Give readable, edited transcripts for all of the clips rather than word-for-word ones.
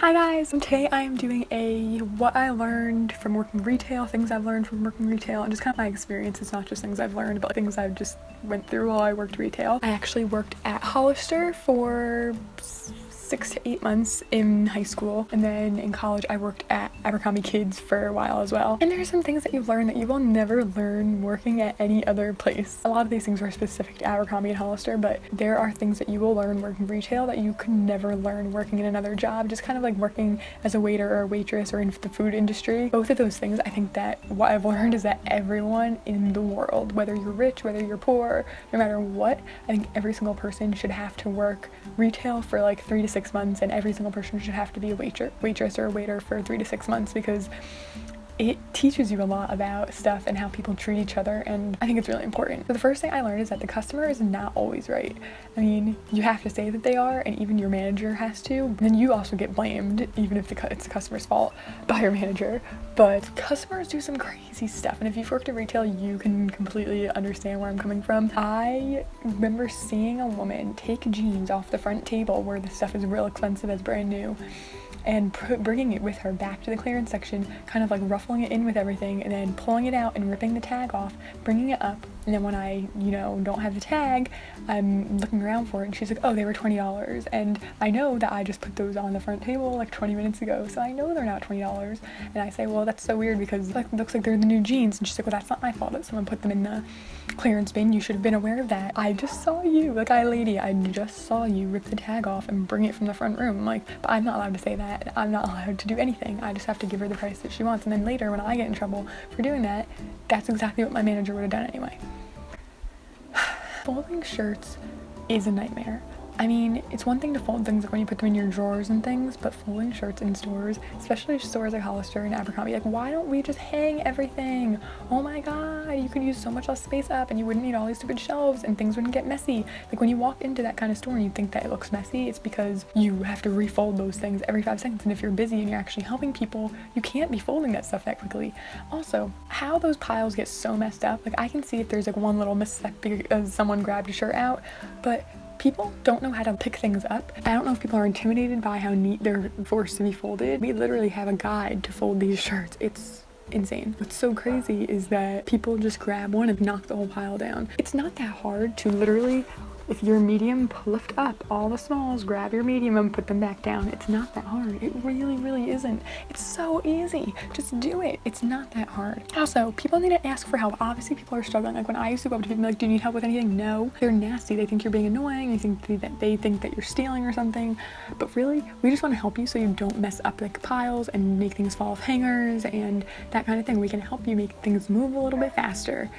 Hi guys, today I am doing a what I learned from working retail, things I've learned from working retail, and just kind of my experience. It's not just things I've learned, but things I've just went through while I worked retail. I actually worked at Hollister for 6 to 8 months in high school, and then in college I worked at Abercrombie Kids for a while as well. And there are some things that you learn that you will never learn working at any other place. A lot of these things were specific to Abercrombie and Hollister, but there are things that you will learn working retail that you could never learn working in another job, just kind of like working as a waiter or a waitress or in the food industry. Both of those things, I think that what I've learned is that everyone in the world, whether you're rich, whether you're poor, no matter what, I think every single person should have to work retail for like 3 to 6 months, and every single person should have to be a waitress or a waiter for 3 to 6 months, because it teaches you a lot about stuff and how people treat each other, and I think it's really important. So the first thing I learned is that the customer is not always right. I mean, you have to say that they are, and even your manager has to. And then you also get blamed, even if it's the customer's fault, by your manager. But customers do some crazy stuff, and if you've worked in retail, you can completely understand where I'm coming from. I remember seeing a woman take jeans off the front table where the stuff is real expensive as brand new, and bringing it with her back to the clearance section, kind of like ruffling it in with everything, and then pulling it out and ripping the tag off, bringing it up, and then when I, don't have the tag, I'm looking around for it, and she's like, oh, they were $20, and I know that I just put those on the front table like 20 minutes ago, so I know they're not $20, and I say, well, that's so weird because it looks like they're the new jeans, and she's like, well, that's not my fault that someone put them in the clearance bin, you should have been aware of that. I just saw you, like, lady, I just saw you rip the tag off and bring it from the front room. I'm like, but I'm not allowed to say that. I'm not allowed to do anything. I just have to give her the price that she wants, and then later when I get in trouble for doing that, that's exactly what my manager would have done anyway. Folding shirts is a nightmare. I mean, it's one thing to fold things like when you put them in your drawers and things, but folding shirts in stores, especially stores like Hollister and Abercrombie, like, why don't we just hang everything? Oh my god, you could use so much less space up, and you wouldn't need all these stupid shelves, and things wouldn't get messy. Like, when you walk into that kind of store and you think that it looks messy, it's because you have to refold those things every 5 seconds, and if you're busy and you're actually helping people, you can't be folding that stuff that quickly. Also, how those piles get so messed up, like, I can see if there's like one little misstep because someone grabbed a shirt out, but people don't know how to pick things up. I don't know if people are intimidated by how neat they're forced to be folded. We literally have a guide to fold these shirts. It's insane. What's so crazy is that people just grab one and knock the whole pile down. It's not that hard to literally, if you're medium, lift up all the smalls, grab your medium and put them back down. It's not that hard. It really, really isn't. It's so easy. Just do it. It's not that hard. Also, people need to ask for help. Obviously, people are struggling. Like, when I used to go up to people and be like, do you need help with anything? No. They're nasty. They think you're being annoying. They think that you're stealing or something. But really, we just want to help you so you don't mess up like piles and make things fall off hangers and that kind of thing. We can help you make things move a little bit faster.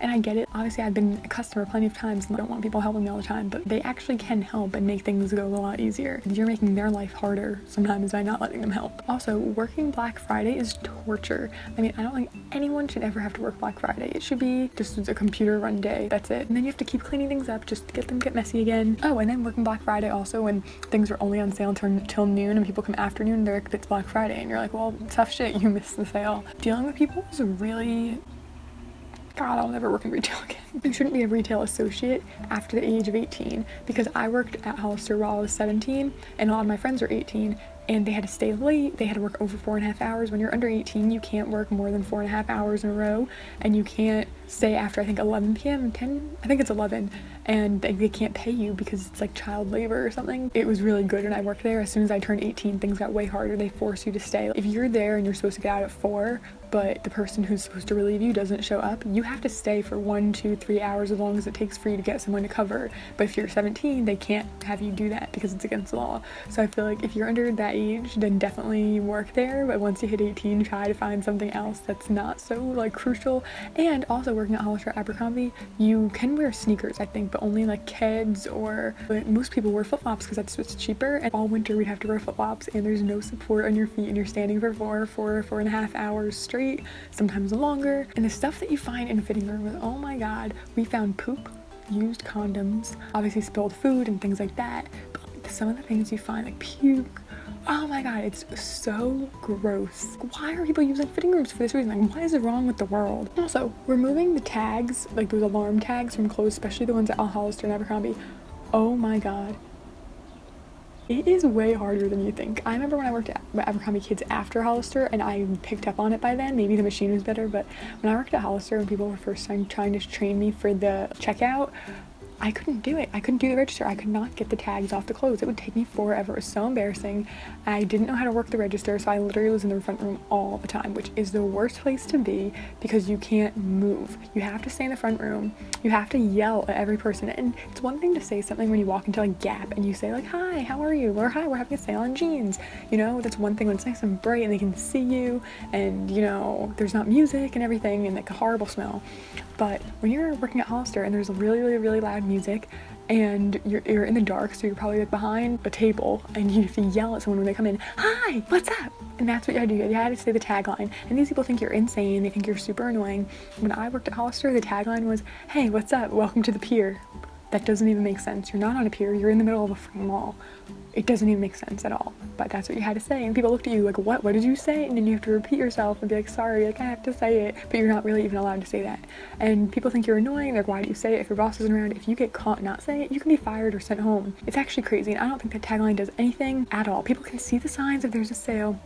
And I get it. Obviously, I've been a customer plenty of times and I don't want people helping me all the time, but they actually can help and make things go a lot easier. You're making their life harder sometimes by not letting them help. Also, working Black Friday is torture. I mean, I don't think anyone should ever have to work Black Friday. It should be just a computer run day. That's it. And then you have to keep cleaning things up just to get messy again. Oh, and then working Black Friday also when things are only on sale until noon and people come afternoon, they're like, it's Black Friday. And you're like, well, tough shit, you missed the sale. Dealing with people is really... God, I'll never work in retail again. You shouldn't be a retail associate after the age of 18, because I worked at Hollister while I was 17 and a lot of my friends were 18 and they had to stay late. They had to work over 4.5 hours. When you're under 18, you can't work more than 4.5 hours in a row, and you can't stay after, I think, 11 p.m. 10, I think it's 11, and they can't pay you because it's like child labor or something. It was really good when I worked there. As soon as I turned 18, things got way harder. They force you to stay. If you're there and you're supposed to get out at 4, but the person who's supposed to relieve you doesn't show up, you have to stay for 1, 2, 3 hours as long as it takes for you to get someone to cover. But if you're 17, they can't have you do that because it's against the law. So I feel like if you're under that age, then definitely work there, but once you hit 18, try to find something else that's not so like crucial. And also working at Hollister Abercrombie, you can wear sneakers, I think, but only like kids, or most people wear flip-flops because that's what's cheaper. And all winter we'd have to wear flip-flops, and there's no support on your feet, and you're standing for 4.5 hours straight, sometimes longer. And the stuff that you find in a fitting room, oh my god, we found poop, used condoms, obviously spilled food and things like that, but like, some of the things you find, like puke, oh my god, it's so gross. Why are people using fitting rooms for this reason? Like, what is wrong with the world? Also, removing the tags, like those alarm tags from clothes, especially the ones at Hollister and Abercrombie, oh my god, It is way harder than you think. I remember when I worked at Abercrombie Kids after Hollister, and I picked up on it by then. Maybe the machine was better, but when I worked at Hollister and people were first trying to train me for the checkout, I couldn't do it. I couldn't do the register. I could not get the tags off the clothes. It would take me forever. It was so embarrassing. I didn't know how to work the register, so I literally was in the front room all the time, which is the worst place to be because you can't move. You have to stay in the front room. You have to yell at every person. And it's one thing to say something when you walk into like Gap and you say like, hi, how are you? Or hi, we're having a sale on jeans. You know, that's one thing when it's nice and bright and they can see you and, you know, there's not music and everything and like a horrible smell. But when you're working at Hollister and there's really, really, really loud music and you're in the dark, so you're probably like behind a table and you have to yell at someone when they come in, hi, what's up? And that's what you had to do. You had to say the tagline. And these people think you're insane. They think you're super annoying. When I worked at Hollister, the tagline was, hey, what's up? Welcome to the pier. That doesn't even make sense. You're not on a pier. You're in the middle of a freaking mall. It doesn't even make sense at all. But that's what you had to say. And people looked at you like, what? What did you say? And then you have to repeat yourself and be like, sorry, like I have to say it. But you're not really even allowed to say that. And people think you're annoying. They're like, why do you say it? If your boss isn't around, if you get caught not saying it, you can be fired or sent home. It's actually crazy. And I don't think that tagline does anything at all. People can see the signs if there's a sale.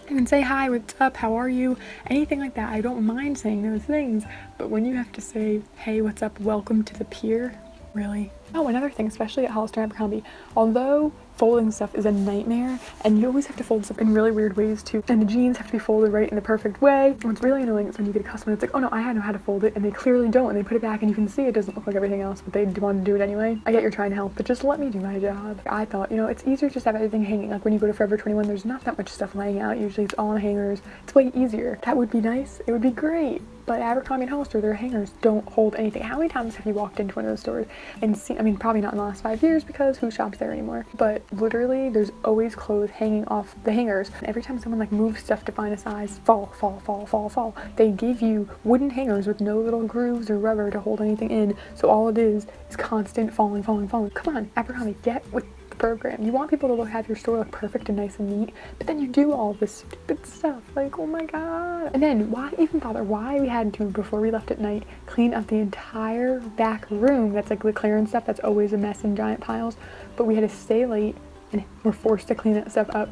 You can say, hi, what's up, how are you? Anything like that. I don't mind saying those things. But when you have to say, hey, what's up, welcome to the pier, really? Oh, another thing, especially at Hollister Abercrombie, although folding stuff is a nightmare, and you always have to fold stuff in really weird ways too, and the jeans have to be folded right in the perfect way. What's really annoying is when you get a customer that's like, oh no, I know how to fold it, and they clearly don't, and they put it back and you can see it doesn't look like everything else, but they want to do it anyway. I get you're trying to help, but just let me do my job. I thought, you know, it's easier just to have everything hanging. Like when you go to Forever 21, there's not that much stuff laying out. Usually it's all on hangers. It's way easier. That would be nice. It would be great. But Abercrombie and Hollister, their hangers don't hold anything. How many times have you walked into one of those stores and seen, I mean, probably not in the last 5 years because who shops there anymore? But literally, there's always clothes hanging off the hangers. And every time someone like moves stuff to find a size, fall. They give you wooden hangers with no little grooves or rubber to hold anything in. So all it is constant falling. Come on, Abercrombie, get with the program. You want people to have your store look perfect and nice and neat, but then you do all this stupid stuff. Like, oh my god. And then why even bother? Why we had to, before we left at night, clean up the entire back room that's like the clearance stuff that's always a mess in giant piles, but we had to stay late and we're forced to clean that stuff up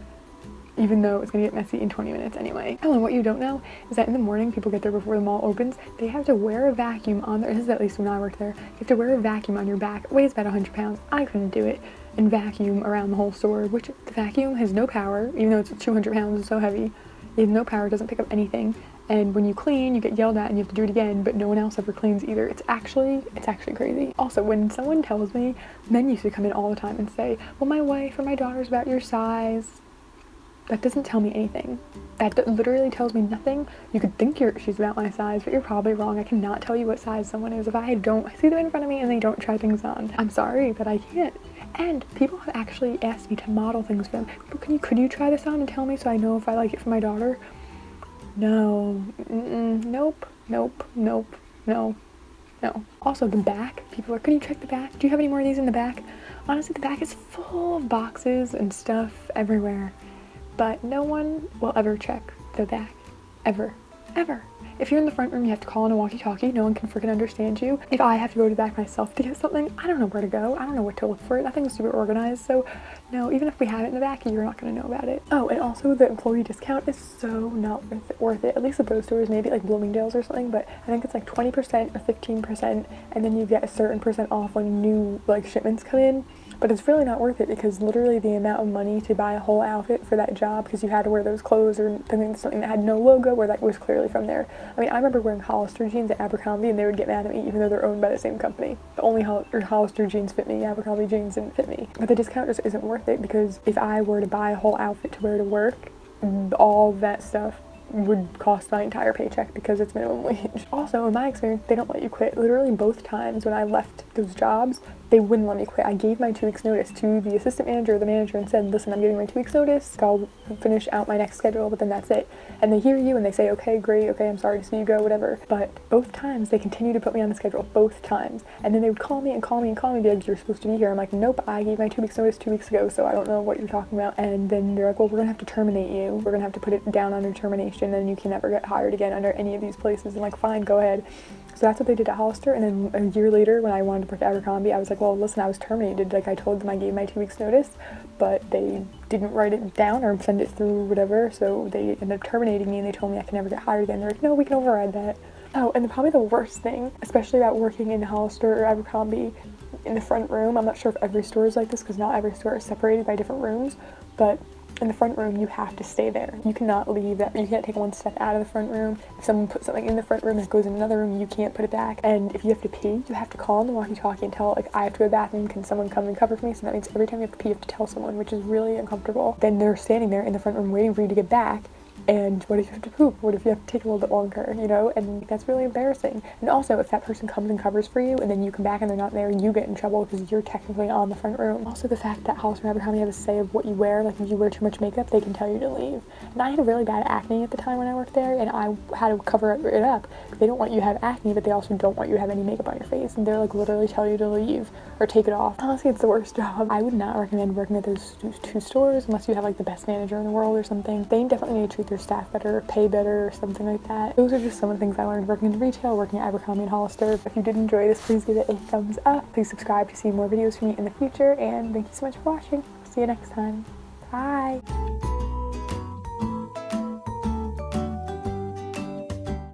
even though it's gonna get messy in 20 minutes anyway. Oh, and what you don't know is that in the morning, people get there before the mall opens, they have to wear a vacuum on their, this is at least when I worked there, you have to wear a vacuum on your back. It weighs about 100 pounds. I couldn't do it. And vacuum around the whole store, which the vacuum has no power, even though it's 200 pounds, it's so heavy. It has no power, it doesn't pick up anything. And when you clean, you get yelled at and you have to do it again, but no one else ever cleans either. It's actually crazy. Also, when someone tells me, men used to come in all the time and say, well, my wife or my daughter's about your size. That doesn't tell me anything. That literally tells me nothing. You could think she's about my size, but you're probably wrong. I cannot tell you what size someone is if I don't see them in front of me and they don't try things on. I'm sorry, but I can't. And people have actually asked me to model things for them. Could you try this on and tell me so I know if I like it for my daughter? No. Nope. No. Also, the back. People are, can you check the back? Do you have any more of these in the back? Honestly, the back is full of boxes and stuff everywhere. But no one will ever check the back. Ever. If you're in the front room, you have to call on a walkie-talkie. No one can freaking understand you. If I have to go to the back myself to get something, I don't know where to go. I don't know what to look for. Nothing's super organized. So no, even if we have it in the back, you're not going to know about it. Oh, and also the employee discount is so not worth it. At least at those stores, maybe like Bloomingdale's or something, but I think it's like 20% or 15%, and then you get a certain percent off when new like shipments come in. But it's really not worth it because literally the amount of money to buy a whole outfit for that job because you had to wear those clothes or something that had no logo or that was clearly from there. I mean, I remember wearing Hollister jeans at Abercrombie and they would get mad at me even though they're owned by the same company. The only Hollister jeans fit me, Abercrombie jeans didn't fit me. But the discount just isn't worth it because if I were to buy a whole outfit to wear to work, all that stuff would cost my entire paycheck because it's minimum wage. Also, in my experience, they don't let you quit. Literally both times when I left those jobs, they wouldn't let me quit. I gave my 2 weeks notice to the assistant manager or the manager and said, listen, I'm giving my 2 weeks notice. I'll finish out my next schedule, but then that's it. And they hear you and they say, okay, great, okay, I'm sorry to see you go, whatever. But both times they continue to put me on the schedule, both times. And then they would call me and be like, you're supposed to be here. I'm like, nope, I gave my 2 weeks notice 2 weeks ago, so I don't know what you're talking about. And then they're like, well, we're gonna have to terminate you. We're gonna have to put it down under termination and you can never get hired again under any of these places. I'm like, fine, go ahead. So that's what they did at Hollister, and then a year later when I wanted to work at Abercrombie, I was like, well, listen, I was terminated. Like, I told them I gave my 2 weeks notice, but they didn't write it down or send it through whatever, so they ended up terminating me, and they told me I could never get hired again. They're like, no, we can override that. Oh, and probably the worst thing, especially about working in Hollister or Abercrombie in the front room, I'm not sure if every store is like this because not every store is separated by different rooms, but in the front room, you have to stay there. You cannot leave that. You can't take one step out of the front room. If someone puts something in the front room that goes in another room, you can't put it back. And if you have to pee, you have to call on the walkie-talkie and tell, like, I have to go to the bathroom. Can someone come and cover for me? So that means every time you have to pee, you have to tell someone, which is really uncomfortable. Then they're standing there in the front room waiting for you to get back. And what if you have to poop? What if you have to take a little bit longer, you know? And that's really embarrassing. And also, if that person comes and covers for you, and then you come back and they're not there, you get in trouble because you're technically on the front room. Also, the fact that Hollister and Abercrombie have a say of what you wear, like if you wear too much makeup, they can tell you to leave. And I had really bad acne at the time when I worked there, and I had to cover it up. They don't want you to have acne, but they also don't want you to have any makeup on your face. And they're like literally tell you to leave or take it off. Honestly, it's the worst job. I would not recommend working at those 2 stores unless you have like the best manager in the world or something. They definitely need to treat their staff better, pay better, or something like that. Those are just some of the things I learned working in retail, working at Abercrombie and Hollister. If you did enjoy this, please give it a thumbs up. Please subscribe to see more videos from me in the future, and thank you so much for watching. See you next time. Bye!